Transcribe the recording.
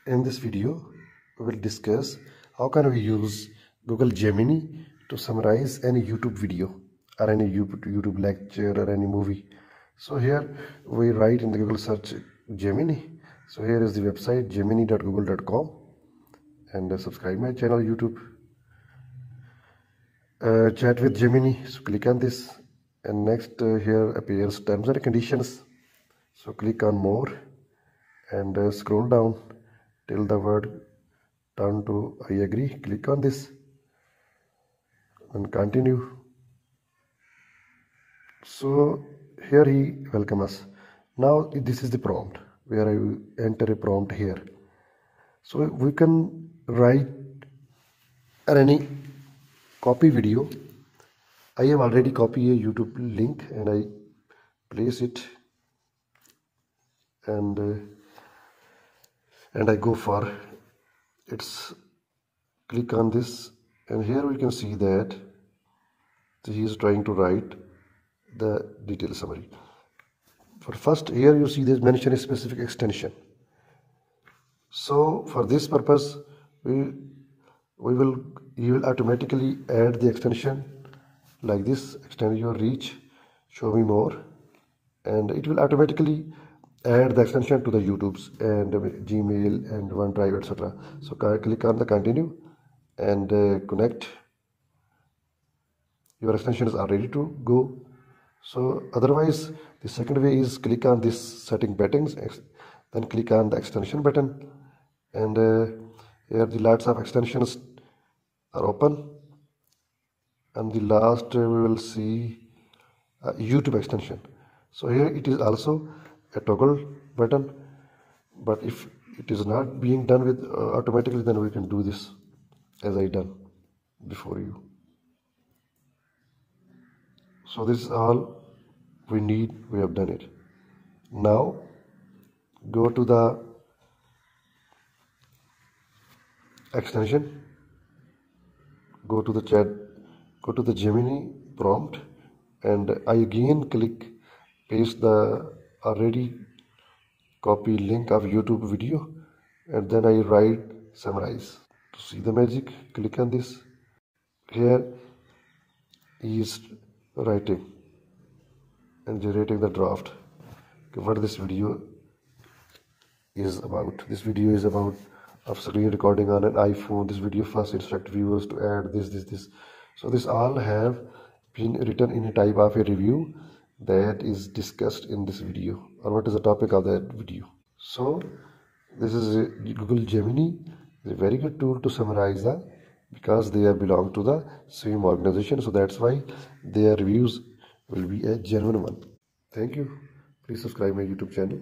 In this video, we will discuss how can we use Google Gemini to summarize any YouTube video or any YouTube lecture or any movie. So here we write in the Google search Gemini. So here is the website gemini.google.com, and subscribe my channel YouTube. Chat with Gemini. So click on this, and next here appears terms and conditions. So click on more and scroll down till the word turn to I agree. Click on this and continue. So here he welcomes us. Now this is the prompt where I will enter a prompt here. So we can write any copy video. I have already copied a YouTube link and I place it and I go for it's click on this, and here we can see that he is trying to write the detailed summary. For first, here you see there's mention a specific extension. So for this purpose he will automatically add the extension like this: extend your reach, show me more, and it will automatically add the extension to the YouTube's and Gmail and OneDrive, etc. So click on the continue and connect. Your extension is ready to go. So otherwise, the second way is click on this setting buttons, then click on the extension button, and here the lots of extensions are open, and the last we will see YouTube extension. So here it is also a toggle button, but if it is not being done with automatically, then we can do this as I done before you. So this is all we need. We have done it. Now go to the extension, go to the chat, go to the Gemini prompt, and I again click paste the already copy link of YouTube video, and then I write summarize. To see the magic, click on this. Here he is writing and generating the draft. What this video is about. This video is about of screen recording on an iPhone. This video first instruct viewers to add this. So this all have been written in a type of a review that is discussed in this video, or what is the topic of that video. So this is a Google Gemini. It's a very good tool to summarize that, because they belong to the same organization, so that's why their reviews will be a genuine one. Thank you. Please subscribe my YouTube channel.